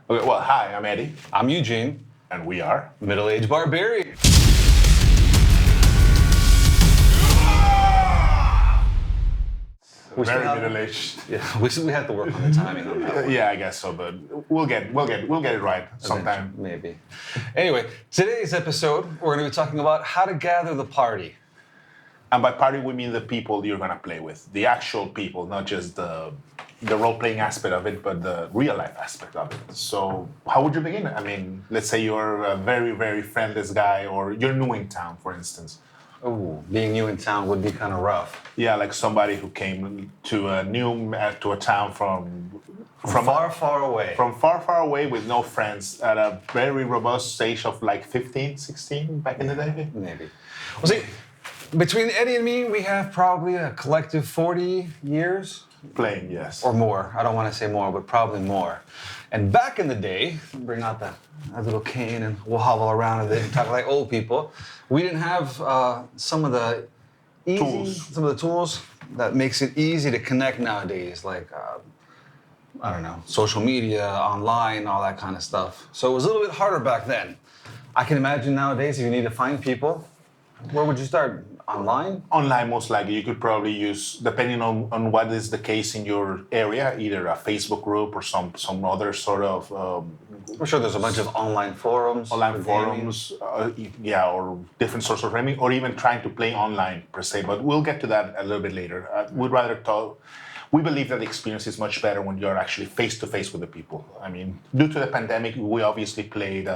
Okay, well, hi, I'm Eddie, I'm Eugene, and we are Middle-Aged Barbarians. very middle-aged. Yeah, we have to work on the timing on that one. Yeah, I guess so, but we'll get it right sometime. Eventually, maybe. Anyway, today's episode, we're going to be talking about how to gather the party. And by party, we mean the people you're gonna play with, the actual people, not just the role-playing aspect of it, but the real-life aspect of it. So, how would you begin? I mean, let's say you're a very, very friendless guy, or you're new in town, for instance. Oh, being new in town would be kind of rough. Yeah, like somebody who came to a town from far, far away. From far, far away with no friends at a very robust age of like 15, 16 back in the day. Maybe. Well, see, between Eddie and me, we have probably a collective 40 years. Playing, yes. Or more. I don't want to say more, but probably more. And back in the day, bring out that little cane and we'll hobble around with it and talk like old people. We didn't have some of the tools that makes it easy to connect nowadays, like I don't know, social media, online, all that kind of stuff. So it was a little bit harder back then. I can imagine nowadays if you need to find people, where would you start? Online? Online, most likely. You could probably use, depending on what is the case in your area, either a Facebook group or some other sort of. I'm sure there's a bunch of online forums. Yeah, or different sorts of gaming, or even trying to play online per se. But we'll get to that a little bit later. We'd rather talk. We believe that the experience is much better when you're actually face to face with the people. I mean, due to the pandemic, we obviously played.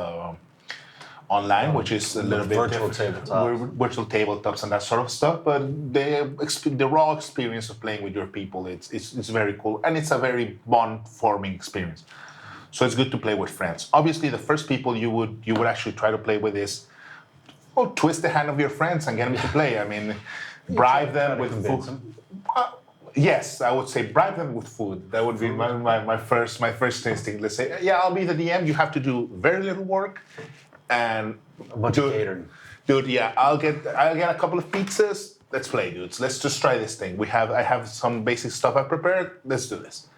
Online, which is a little bit virtual tabletops. Virtual tabletops and that sort of stuff. But the raw experience of playing with your people, it's very cool, and it's a very bond-forming experience. So it's good to play with friends. Obviously, the first people you would actually try to play with is, twist the hand of your friends and get them to play. I mean, bribe them with food. Yes, I would say bribe them with food. That would be my first instinct. Let's say, yeah, I'll be the DM. You have to do very little work. And a bunch of catering. Dude, yeah, I'll get a couple of pizzas. Let's play, dudes. Let's just try this thing. I have some basic stuff I prepared. Let's do this.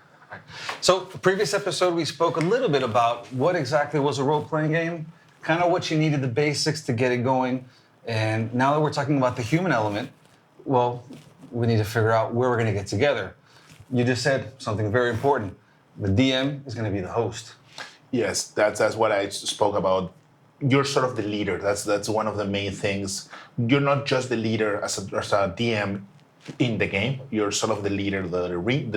So, previous episode we spoke a little bit about what exactly was a role-playing game, kind of what you needed, the basics to get it going. And now that we're talking about the human element, well, we need to figure out where we're going to get together. You just said something very important. The DM is going to be the host. Yes, that's what I spoke about. You're sort of the leader. That's one of the main things. You're not just the leader as a DM in the game. You're sort of the leader, the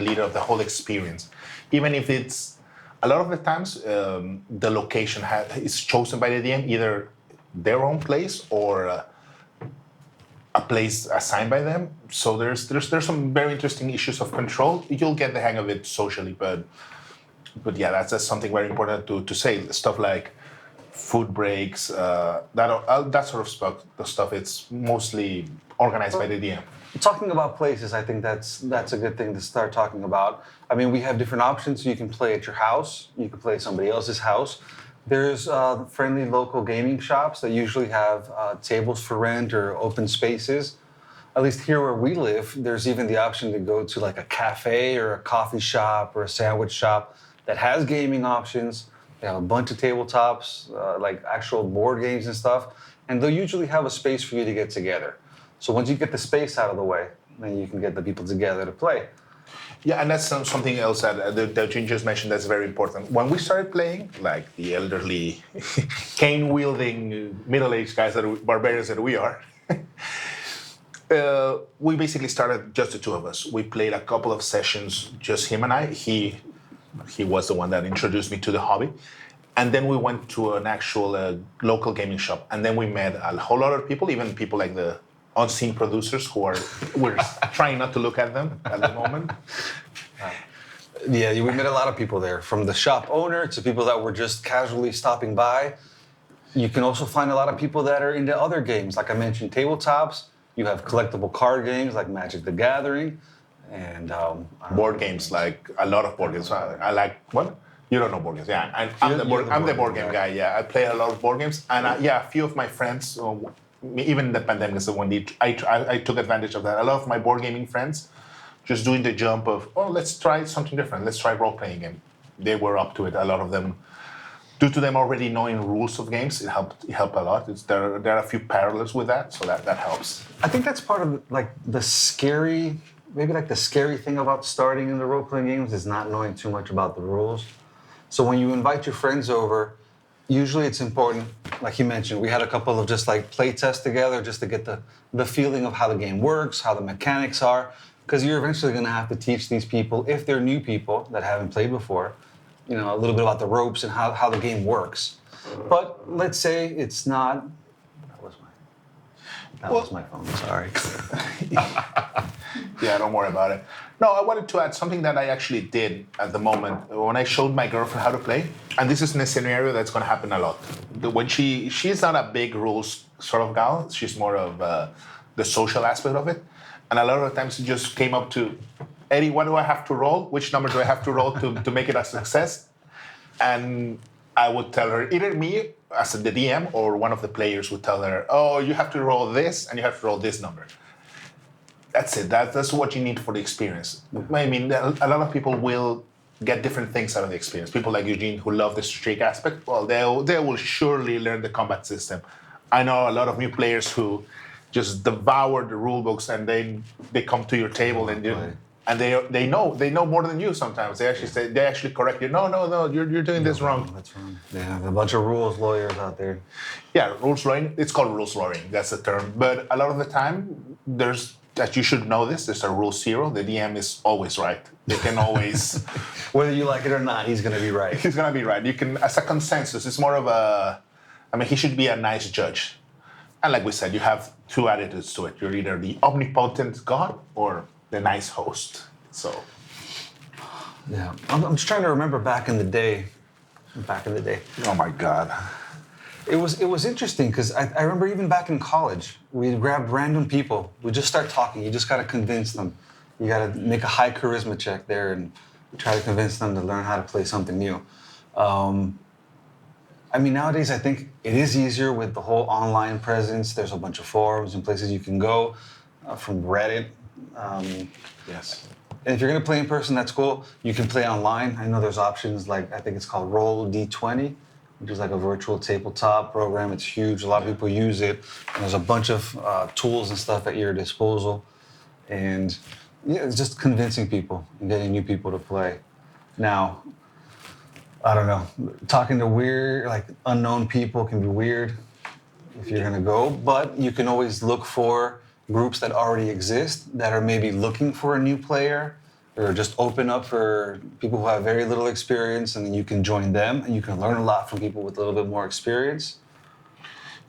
leader of the whole experience. Even if it's a lot of the times the location is chosen by the DM, either their own place or a place assigned by them. So there's some very interesting issues of control. You'll get the hang of it socially, but yeah, that's something very important to say. Stuff like food breaks, that sort of stuff. It's mostly organized by the DM. Talking about places, I think that's a good thing to start talking about. I mean, we have different options. You can play at your house. You can play at somebody else's house. There's friendly local gaming shops that usually have tables for rent or open spaces. At least here where we live, there's even the option to go to like a cafe or a coffee shop or a sandwich shop that has gaming options. They have a bunch of tabletops, like actual board games and stuff, and they'll usually have a space for you to get together. So once you get the space out of the way, then you can get the people together to play. Yeah, and that's something else that you just mentioned that's very important. When we started playing, like the elderly, cane-wielding, middle-aged barbarians that we are, we basically started just the two of us. We played a couple of sessions, just him and I. He was the one that introduced me to the hobby. And then we went to an actual local gaming shop. And then we met a whole lot of people, even people like the unseen producers we're trying not to look at them at the moment. Yeah, we met a lot of people there, from the shop owner to people that were just casually stopping by. You can also find a lot of people that are into other games. Like I mentioned, tabletops. You have collectible card games like Magic the Gathering. And board games, like a lot of board games. I like what? You don't know board games, yeah. And I'm the board game guy. Yeah, I play a lot of board games, and a few of my friends, even the pandemic is the one I took advantage of that. A lot of my board gaming friends just doing the jump of, let's try something different. Let's try role playing game. they were up to it. A lot of them, due to them already knowing rules of games, it helped a lot. There are a few parallels with that, so that helps. I think that's part of like the scary, maybe like the scary thing about starting in the role-playing games is not knowing too much about the rules. So when you invite your friends over, usually it's important, like you mentioned, we had a couple of just like play tests together just to get the feeling of how the game works, how the mechanics are, because you're eventually going to have to teach these people, if they're new people that haven't played before, you know, a little bit about the ropes and how the game works. But let's say it's not. That was my phone. Sorry. Yeah, don't worry about it. No, I wanted to add something that I actually did at the moment when I showed my girlfriend how to play. And this is in a scenario that's going to happen a lot. When she's not a big rules sort of gal, she's more of the social aspect of it. And a lot of the times it just came up to, Eddie, what do I have to roll? Which number do I have to roll to make it a success? And I would tell her, either me as the DM or one of the players would tell her, oh, you have to roll this and you have to roll this number. That's it. That's what you need for the experience. I mean, a lot of people will get different things out of the experience. People like Eugene who love the strategic aspect, well, they will surely learn the combat system. I know a lot of new players who just devour the rule books and they come to your table and they know more than you sometimes. They actually correct you. No, you're doing this wrong. That's wrong. They have a bunch of rules lawyers out there. Yeah, rules lawyering. It's called rules lawyering. That's the term. But a lot of the time, that you should know this. There's a rule zero. The DM is always right. They can always, whether you like it or not, he's going to be right. He's going to be right. You can, as a consensus, it's more of he should be a nice judge. And like we said, you have two attitudes to it. You're either the omnipotent god or the nice host. So, yeah, I'm just trying to remember back in the day. Oh my God. It was interesting because I remember even back in college, we grabbed random people. We just start talking. You just got to convince them. You got to make a high charisma check there and try to convince them to learn how to play something new. I mean, nowadays I think it is easier with the whole online presence. There's a bunch of forums and places you can go, from Reddit. Yes. And if you're going to play in person, that's cool. You can play online. I know there's options like, I think it's called Roll D20, which is like a virtual tabletop program. It's huge. A lot of people use it. And there's a bunch of tools and stuff at your disposal. And yeah, it's just convincing people and getting new people to play. Now, I don't know. Talking to weird, like unknown people can be weird if you're going to go. But you can always look for groups that already exist that are maybe looking for a new player, or just open up for people who have very little experience, and then you can join them and you can learn a lot from people with a little bit more experience.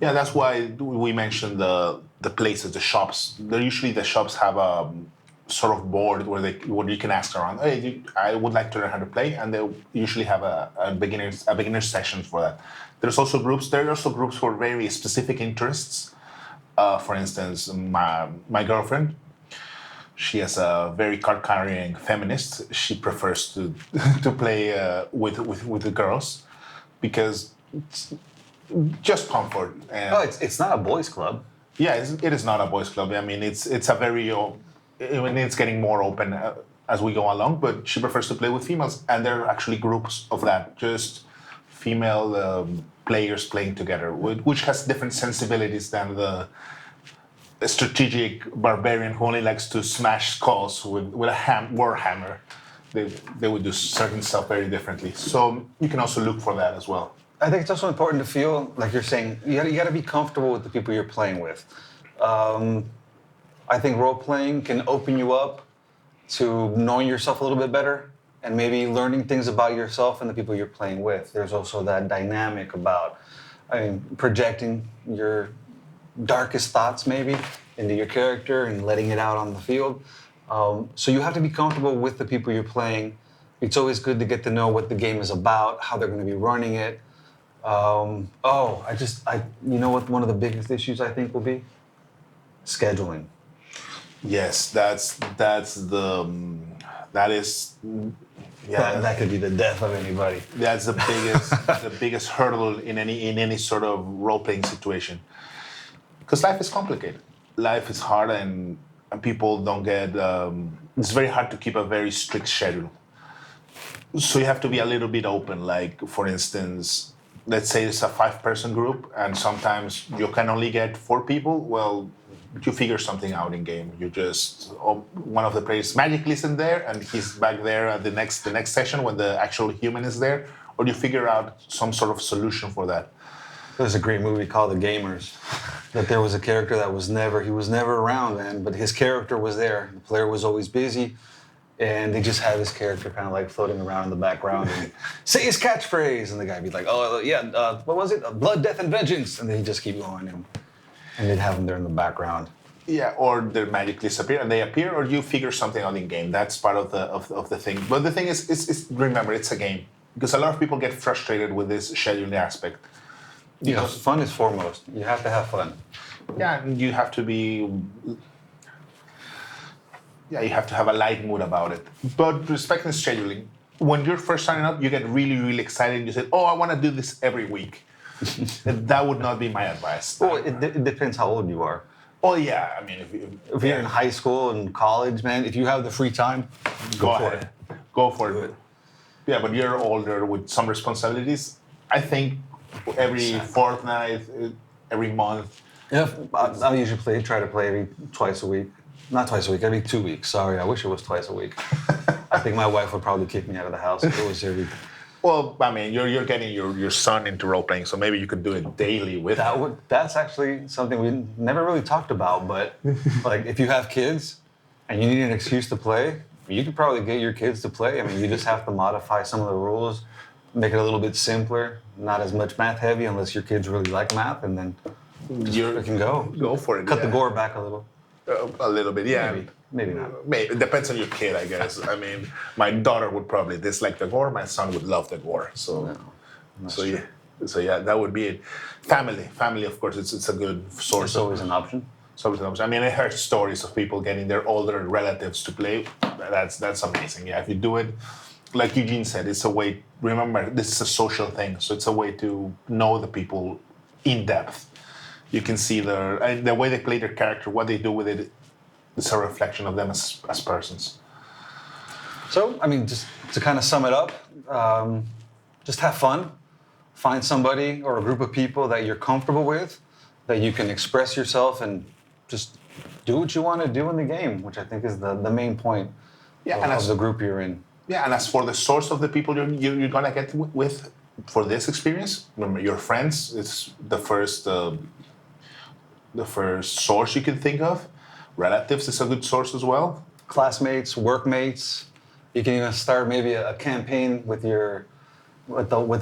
Yeah, that's why we mentioned the places, the shops. Usually the shops have a sort of board where you can ask around, hey, I would like to learn how to play, and they usually have a beginner session for that. There are also groups for very specific interests. For instance, my girlfriend, she is a very card-carrying feminist. She prefers to play with the girls because it's just comfort. And It's not a boys' club. yeah, it is not a boys' club. I mean, it's a very, it's getting more open as we go along. But she prefers to play with females, and there are actually groups of that, just female players playing together, which has different sensibilities than the strategic barbarian who only likes to smash skulls with a war hammer. They would do certain stuff very differently. So you can also look for that as well. I think it's also important to feel, like you're saying, you got to be comfortable with the people you're playing with. I think role-playing can open you up to knowing yourself a little bit better and maybe learning things about yourself and the people you're playing with. There's also that dynamic about projecting your darkest thoughts maybe into your character and letting it out on the field. So you have to be comfortable with the people you're playing. It's always good to get to know what the game is about, how they're going to be running it. You know what one of the biggest issues I think will be? Scheduling. Yes, that could be the death of anybody. That's the biggest hurdle in any sort of role-playing situation. Because life is complicated. Life is hard, and people don't get. It's very hard to keep a very strict schedule. So you have to be a little bit open. Like, for instance, let's say it's a 5-person group, and sometimes you can only get 4 people. Well, you figure something out in game. You just one of the players magically isn't there, and he's back there at the next session when the actual human is there, or you figure out some sort of solution for that. There's a great movie called The Gamers. That there was a character that was never around, man, but his character was there. The player was always busy, and they just had his character kind of like floating around in the background and say his catchphrase, and the guy would be like, "Oh yeah, what was it? Blood, death, and vengeance," and then he'd just keep going, and they'd have him there in the background. Yeah, or they magically disappear and they appear, or you figure something out in game. That's part of the thing. But the thing is, remember, it's a game, because a lot of people get frustrated with this scheduling aspect. Fun is foremost. You have to have fun. Yeah, and you have to be. Yeah, you have to have a light mood about it. But respecting scheduling, when you're first signing up, you get really, really excited. You say, "Oh, I want to do this every week." That would not be my advice. Well, it depends how old you are. Oh yeah, I mean, If you're in high school and college, man, if you have the free time, go ahead, go for it. Yeah, but you're older with some responsibilities. I think every fortnight, every month. Yeah, I usually try to play every twice a week. Not twice a week, every 2 weeks. Sorry, I wish it was twice a week. I think my wife would probably kick me out of the house if it was every. Well, I mean, you're getting your son into role playing, so maybe you could do it daily with him. That's actually something we never really talked about. But like, if you have kids and you need an excuse to play, you could probably get your kids to play. I mean, you just have to modify some of the rules, make it a little bit simpler, not as much math heavy, unless your kids really like math, and then you can go. Go for it. Cut the gore back a little. A little bit, yeah. Maybe not. Maybe. It depends on your kid, I guess. I mean, my daughter would probably dislike the gore. My son would love the gore. So, yeah, that would be it. Family, of course, it's a good source. It's always an option. I mean, I heard stories of people getting their older relatives to play. That's amazing. Yeah, if you do it, like Eugene said, it's a way. Remember, this is a social thing, so it's a way to know the people in depth. You can see the way they play their character, what they do with it. It's a reflection of them as persons. So, I mean, just to kind of sum it up, just have fun. Find somebody or a group of people that you're comfortable with, that you can express yourself, and just do what you want to do in the game, which I think is the main point of the group you're in. Yeah, and as for the source of the people you're going to get with for this experience, remember, your friends is the first source you can think of. Relatives is a good source as well. Classmates, workmates. You can even start maybe a campaign with the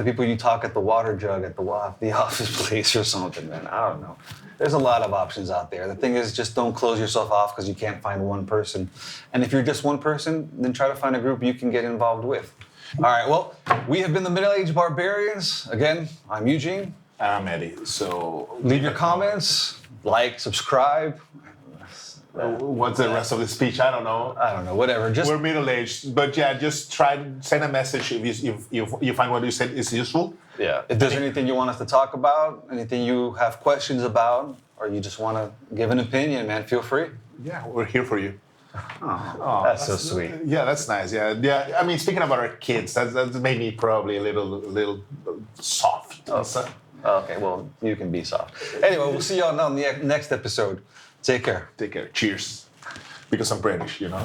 people you talk at the water jug at the office place or something, man. I don't know. There's a lot of options out there. The thing is, just don't close yourself off because you can't find one person. And if you're just one person, then try to find a group you can get involved with. All right, well, we have been the Middle-Aged Barbarians. Again, I'm Eugene. And I'm Eddie. So leave your comments, like, subscribe. What's the rest of the speech? I don't know. Whatever. We're middle-aged, but yeah, just try to send a message if you find what you said is useful. Yeah. If there's anything you want us to talk about, anything you have questions about, or you just want to give an opinion, man, feel free. Yeah, we're here for you. Oh, that's so sweet. Yeah, that's nice. Yeah. I mean, speaking about our kids, that's made me probably a little soft. Oh. Okay, well, you can be soft. Anyway, we'll see y'all on the next episode. Take care. Cheers. Because I'm British, you know.